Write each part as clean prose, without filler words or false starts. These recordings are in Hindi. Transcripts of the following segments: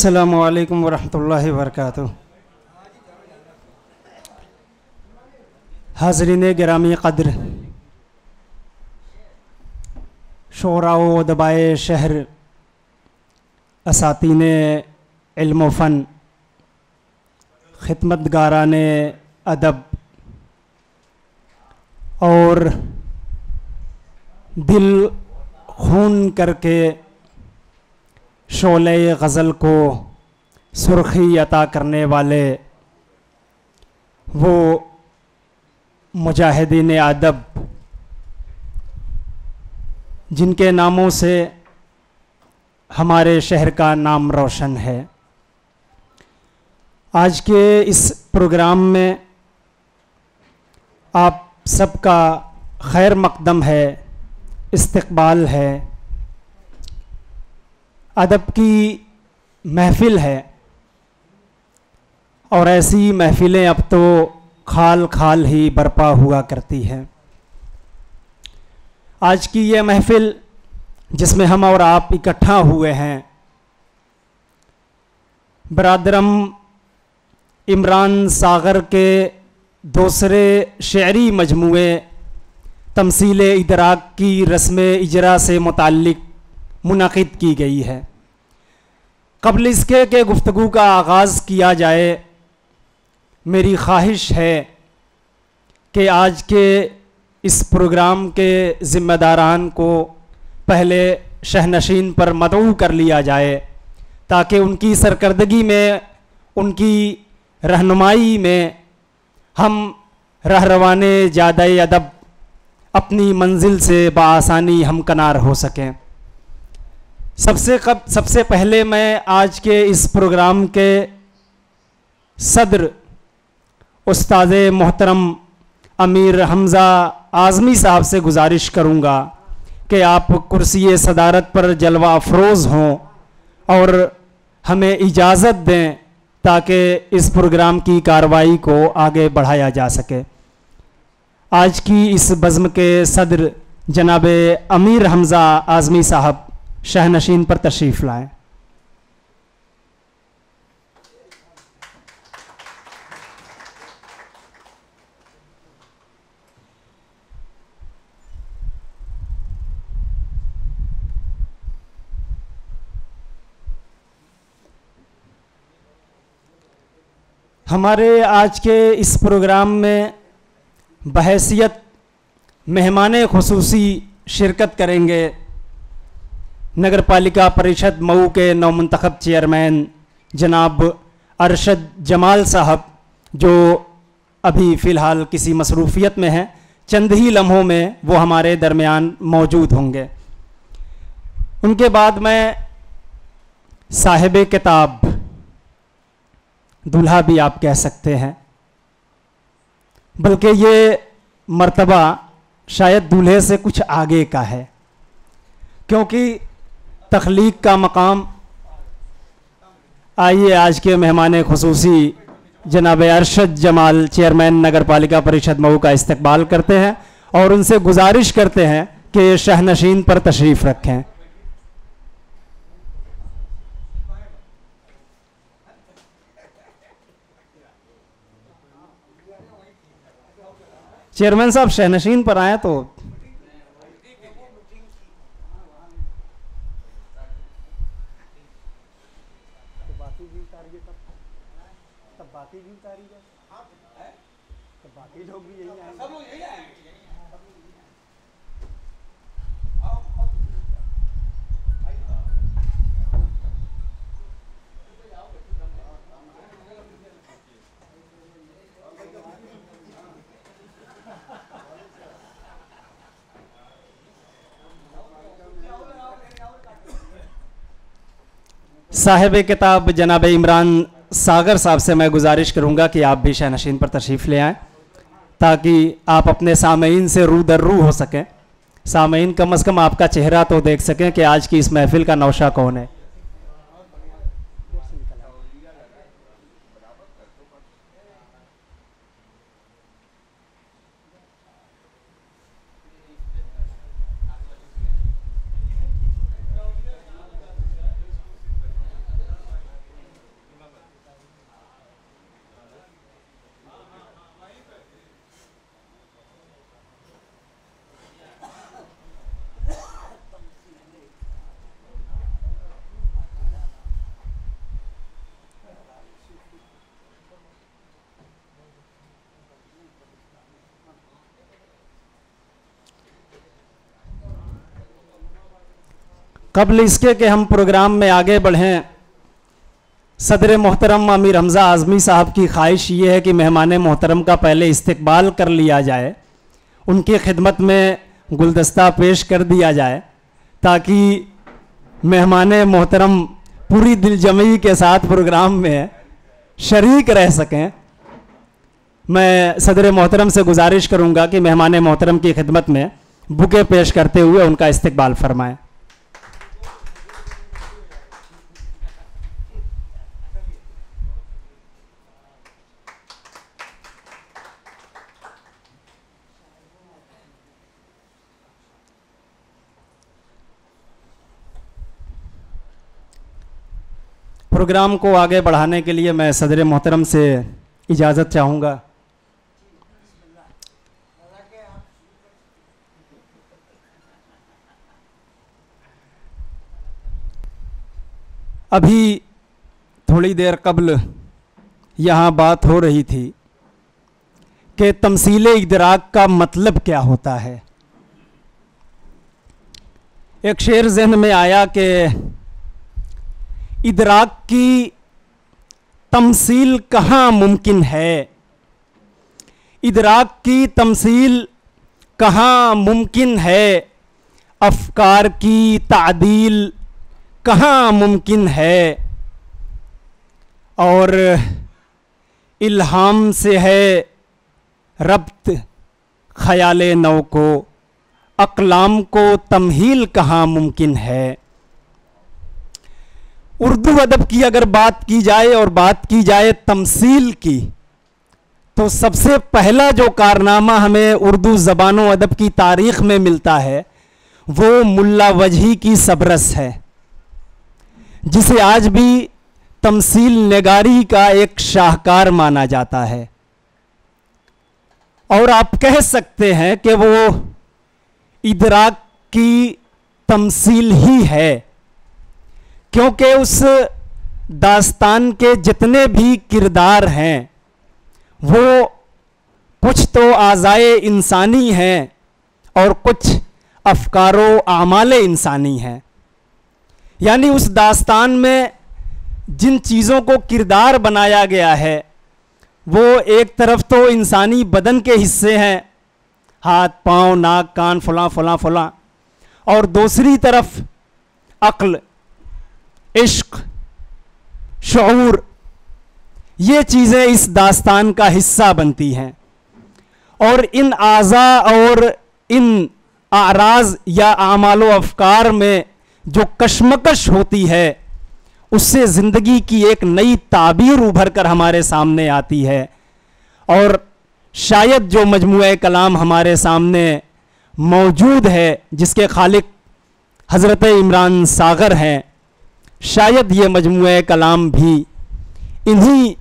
अस्सलामु अलैकुम वरहमतुल्लाहि वबरकातुहू। हाज़रीन गिरामी क़द्र, शोरा व अदबाए शहर, असातीन इल्म व फ़न, खिदमतगारान अदब और दिल खून करके शोले गज़ल को सुर्खी अता करने वाले वो मुजाहिदीन अदब जिनके नामों से हमारे शहर का नाम रोशन है, आज के इस प्रोग्राम में आप सबका खैर मक़दम है, इस्तक़बाल है। अदब की महफ़िल है और ऐसी महफ़िलें अब तो खाल खाल ही बरपा हुआ करती हैं। आज की ये महफ़िल जिसमें हम और आप इकट्ठा हुए हैं, बरादरम इमरान सागर के दूसरे शेरी मजमूए तमसील इदराक की रस्म इजरा से मुताल्लिक़ मुनक़िद की गई है। क़ब्ल इसके कि गुफ्तगू का आगाज़ किया जाए, मेरी ख्वाहिश है कि आज के इस प्रोग्राम के ज़िम्मेदारान को पहले शहनशीन पर मदऊ कर लिया जाए ताकि उनकी सरकर्दगी में, उनकी रहनुमाई में हम रहरवाने ज़्यादा अदब अपनी मंजिल से बआसानी हमकनार हो सकें। सबसे पहले मैं आज के इस प्रोग्राम के सदर उस्ताद मोहतरम अमीर हमज़ा आज़मी साहब से गुजारिश करूँगा कि आप कुर्सी सदारत पर जलवा अफरोज़ हों और हमें इजाज़त दें ताकि इस प्रोग्राम की कार्रवाई को आगे बढ़ाया जा सके। आज की इस बज़्म के सदर जनाब अमीर हमज़ा आज़मी साहब शहनशीन पर तशरीफ़ लाएं। हमारे आज के इस प्रोग्राम में बहैसियत मेहमान खुसूसी शिरकत करेंगे नगर पालिका परिषद मऊ के नौमुंतखब चेयरमैन जनाब अरशद जमाल साहब, जो अभी फ़िलहाल किसी मसरूफ़ियत में हैं। चंद ही लम्हों में वो हमारे दरमियान मौजूद होंगे। उनके बाद मैं साहिब किताब, दूल्हा भी आप कह सकते हैं, बल्कि ये मर्तबा शायद दूल्हे से कुछ आगे का है, क्योंकि तख्लीक का मकाम। आइए आज के मेहमान खुसूसी जनाब अरशद जमाल चेयरमैन नगर पालिका परिषद मऊ का इस्तकबाल करते हैं और उनसे गुजारिश करते हैं कि ये शहनशीन पर तशरीफ़ रखें। चेयरमैन साहब शहनशीन पर आए तो साहिब किताब जनाब इमरान सागर साहब से मैं गुजारिश करूंगा कि आप भी शहनशीन पर तशरीफ़ ले आएँ ताकि आप अपने सामईन से रू दर रू हो सकें। सामईन कम अज़ कम आपका चेहरा तो देख सकें कि आज की इस महफ़िल का नौशा कौन है। कबल इसके कि हम प्रोग्राम में आगे बढ़ें, सदर मोहतरम अमीर हमज़ा आज़मी साहब की ख्वाहिश ये है कि मेहमान मोहतरम का पहले इस्तकबाल कर लिया जाए, उनकी खिदमत में गुलदस्ता पेश कर दिया जाए ताकि मेहमान मोहतरम पूरी दिलजमई के साथ प्रोग्राम में शरीक रह सकें। मैं सदर मोहतरम से गुजारिश करूंगा कि मेहमान मोहतरम की खिदमत में बुके पेश करते हुए उनका इस्तकबाल फरमाएं। प्रोग्राम को आगे बढ़ाने के लिए मैं सदर मोहतरम से इजाज़त चाहूँगा। अभी थोड़ी देर कबल यहाँ बात हो रही थी कि तमसीले इदराक का मतलब क्या होता है। एक शेर जहन में आया कि इदराक की तमसील कहाँ मुमकिन है, इदराक की तमसील कहाँ मुमकिन है, अफकार की तादील कहाँ मुमकिन है, और इल्हाम से है रब्त ख़याले नौ को, अक़लाम को तमहील कहाँ मुमकिन है। उर्दू अदब की अगर बात की जाए और बात की जाए तमसील की, तो सबसे पहला जो कारनामा हमें उर्दू ज़बान व अदब की तारीख़ में मिलता है वो मुल्ला वजही की सबरस है, जिसे आज भी तमसील नगारी का एक शाहकार माना जाता है। और आप कह सकते हैं कि वो इदराक की तमसील ही है, क्योंकि उस दास्तान के जितने भी किरदार हैं वो कुछ तो आज़ाए इंसानी हैं और कुछ अफकारो आमाल इंसानी हैं। यानी उस दास्तान में जिन चीज़ों को किरदार बनाया गया है वो एक तरफ तो इंसानी बदन के हिस्से हैं, हाथ पाँव नाक कान फलां फलां फलां, और दूसरी तरफ अक्ल, इश्क, शऊर, ये चीज़ें इस दास्तान का हिस्सा बनती हैं। और इन आज़ा और इन आराज या आमाल व अफकार में जो कशमकश होती है उससे ज़िंदगी की एक नई ताबीर उभर कर हमारे सामने आती है। और शायद जो मजमूए कलाम हमारे सामने मौजूद है जिसके खालिक हज़रत इमरान सागर हैं, शायद ये मजमूए कलाम भी इन्हीं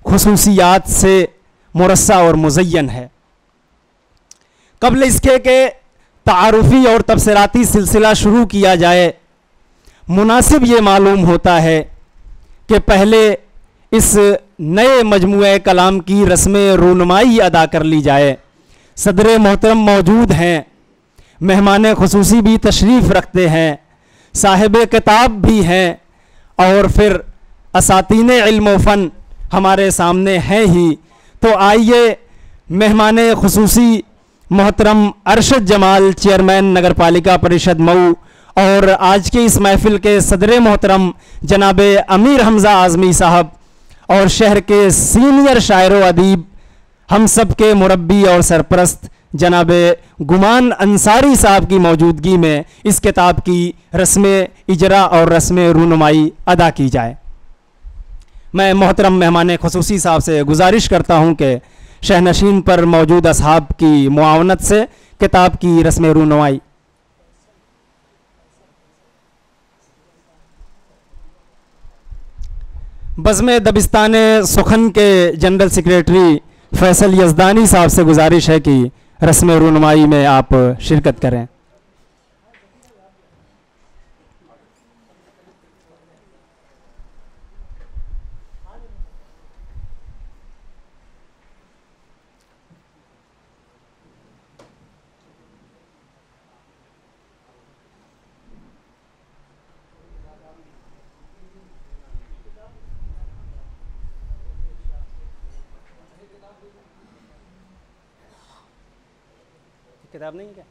खुसूसियात से मुरस्सा और मुज़य्यन है। कबल इसके के तारुफ़ी और तबसराती सिलसिला शुरू किया जाए, मुनासिब ये मालूम होता है कि पहले इस नए मजमूए कलाम की रस्म रूनुमाई अदा कर ली जाए। सदर मोहतरम मौजूद हैं, मेहमान खुसूसी भी तशरीफ़ रखते हैं, साहिब किताब भी हैं, और फिर असातीन इल्म व फ़न हमारे सामने हैं ही। तो आइए मेहमान खुसूसी मोहतरम अरशद जमाल, चेयरमैन नगर पालिका परिषद मऊ, और आज के इस महफिल के सदर मोहतरम जनाब अमीर हमज़ा आज़मी साहब, और शहर के सीनियर शायर व अदीब, हम सब के मुरब्बी और सरपरस्त जनाब गुमान अंसारी साहब की मौजूदगी में इस किताब की रस्म इजरा और रस्म रूनुमाई अदा की जाए। मैं मोहतरम मेहमान खुसूसी साहब से गुजारिश करता हूँ कि शहनशीन पर मौजूद असहाब की मुआवनत से किताब की रस्म रूनुमाई। बज़्म दबिस्तान सुखन के जनरल सेक्रेटरी फैसल यज़दानी साहब से गुजारिश है कि रस्म रूनुमाई में आप शिरकत करें। किताब नहीं है क्या?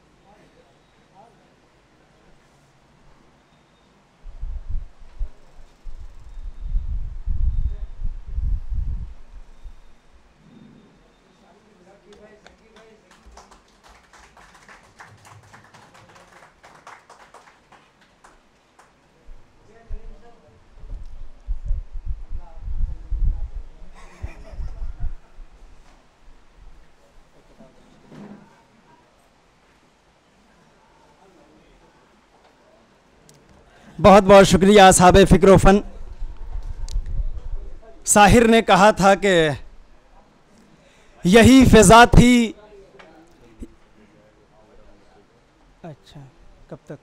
बहुत बहुत शुक्रिया साहब फ़िक्र फ़न। साहिर ने कहा था कि यही फ़िज़ा थी। अच्छा, कब तक?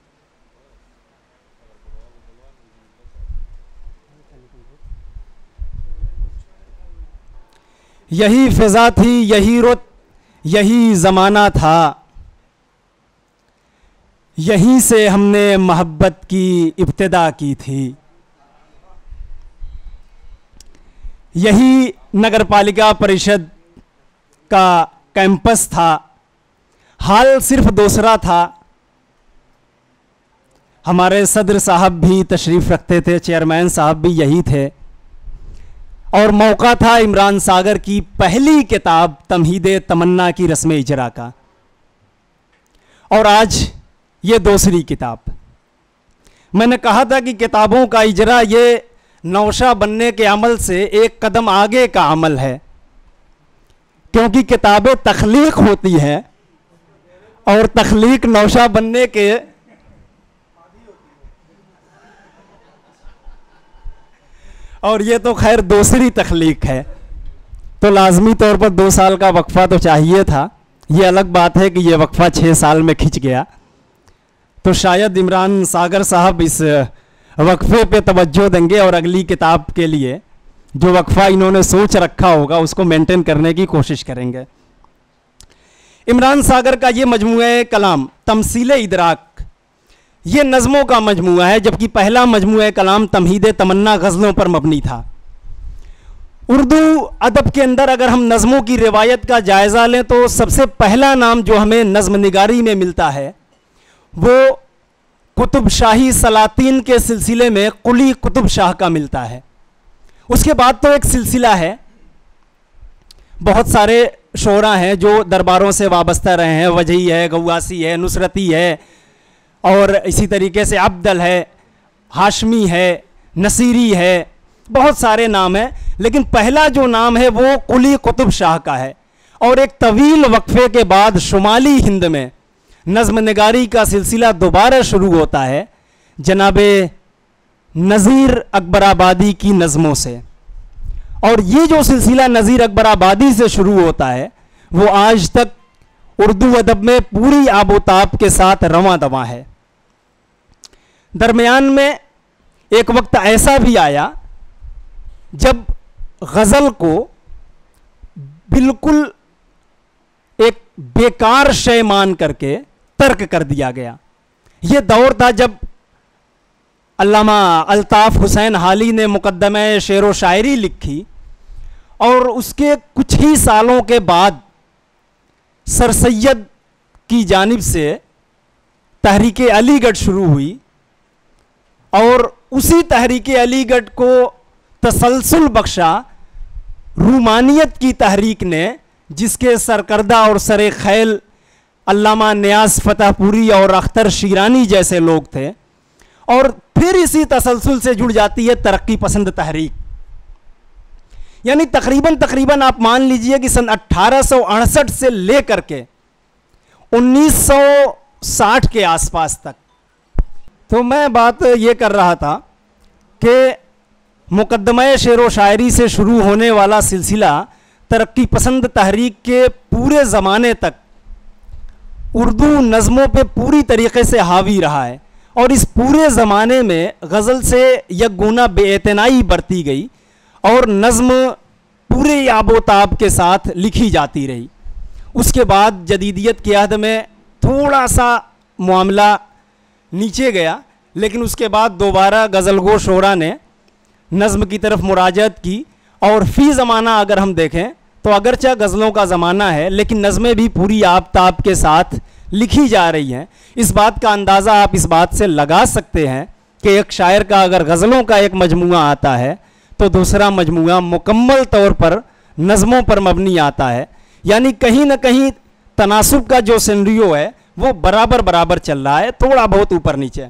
यही फ़िज़ा थी, यही रुत, यही ज़माना था, यहीं से हमने मोहब्बत की इब्तिदा की थी। यही नगर पालिका परिषद का कैंपस था, हाल सिर्फ दूसरा था। हमारे सदर साहब भी तशरीफ़ रखते थे, चेयरमैन साहब भी यही थे, और मौका था इमरान सागर की पहली किताब तमहीदे तमन्ना की रस्म इजरा का, और आज ये दूसरी किताब। मैंने कहा था कि किताबों का इजरा ये नौशा बनने के अमल से एक कदम आगे का अमल है, क्योंकि किताबें तख्लीक होती हैं और तख्लीक नौशा बनने के और ये तो खैर दूसरी तख्लीक है, तो लाजमी तौर पर 2 साल का वक्फा तो चाहिए था। ये अलग बात है कि ये वक्फा 6 साल में खिंच गया, तो शायद इमरान सागर साहब इस वक्फे पे तवज्जो देंगे और अगली किताब के लिए जो वक्फा इन्होंने सोच रखा होगा उसको मेंटेन करने की कोशिश करेंगे। इमरान सागर का ये मजमूआ कलाम तमसीले इदराक, ये नज़मों का मजमूआ है, जबकि पहला मजमूआ कलाम तमहीदे तमन्ना गज़लों पर मबनी था। उर्दू अदब के अंदर अगर हम नज़मों की रिवायत का जायज़ा लें तो सबसे पहला नाम जो हमें नज़्म निगारी में मिलता है वो कुतुब शाही सलातीन के सिलसिले में कुली कुतुब शाह का मिलता है। उसके बाद तो एक सिलसिला है, बहुत सारे शोरा हैं जो दरबारों से वाबस्ता रहे हैं, वजही है, गवासी है, नुसरती है, और इसी तरीके से अब्दल है, हाशमी है, नसीरी है, बहुत सारे नाम हैं, लेकिन पहला जो नाम है वो कुली कुतुब शाह का है। और एक तवील वक्फे के बाद शुमाली हिंद में नज़्म निगारी का सिलसिला दोबारा शुरू होता है जनाबे नज़ीर अकबराबादी की नज़मों से, और ये जो सिलसिला नज़ीर अकबराबादी से शुरू होता है वो आज तक उर्दू अदब में पूरी आबोताब के साथ रवां दवां है। दरमियान में एक वक्त ऐसा भी आया जब गज़ल को बिल्कुल एक बेकार शय मान करके तर्क कर दिया गया। यह दौर था जब अल्लामा अल्ताफ़ हुसैन हाली ने मुकद्दमे शेर व शायरी लिखी, और उसके कुछ ही सालों के बाद सर सैयद की जानिब से तहरीक अलीगढ़ शुरू हुई, और उसी तहरीक अलीगढ़ को तसलसल बख्शा रूमानियत की तहरीक ने, जिसके सरकर्दा और सरे खैल अल्लामा नियाज़ फतेहपुरी और अख्तर शीरानी जैसे लोग थे। और फिर इसी तसलसल से जुड़ जाती है तरक्की पसंद तहरीक, यानी तकरीबन आप मान लीजिए कि सन 1868 से लेकर के 1960 के आसपास तक। तो मैं बात ये कर रहा था कि मुकद्दमा शेर व शायरी से शुरू होने वाला सिलसिला तरक्की पसंद तहरीक के पूरे ज़माने तक उर्दू नज़मों पे पूरी तरीके से हावी रहा है, और इस पूरे ज़माने में गज़ल से यकगुना बेइतनाई बरती गई और नज़्म पूरे आबोताब के साथ लिखी जाती रही। उसके बाद जदीदियत की अहद में थोड़ा सा मामला नीचे गया, लेकिन उसके बाद दोबारा गज़लगो शोरा ने नज़्म की तरफ मुराजत की, और फ़ी ज़माना अगर हम देखें तो अगरचा गज़लों का ज़माना है लेकिन नज़में भी पूरी आबताब के साथ लिखी जा रही हैं, इस बात का अंदाज़ा आप इस बात से लगा सकते हैं कि एक शायर का अगर गज़लों का एक मजमूआ आता है तो दूसरा मजमूआ मुकम्मल तौर पर नज़मों पर मबनी आता है। यानी कहीं ना कहीं तनासुब का जो सिनेरियो है वो बराबर बराबर चल रहा है, थोड़ा बहुत ऊपर नीचे।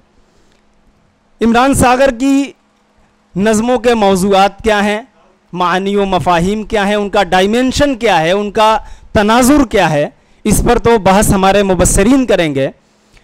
इमरान सागर की नज़मों के मौज़ूआत क्या हैं, मानी व मफ़ाहीम क्या है, उनका डायमेंशन क्या है, उनका तनाजुर क्या है, इस पर तो बहस हमारे मुबस्सरीन करेंगे।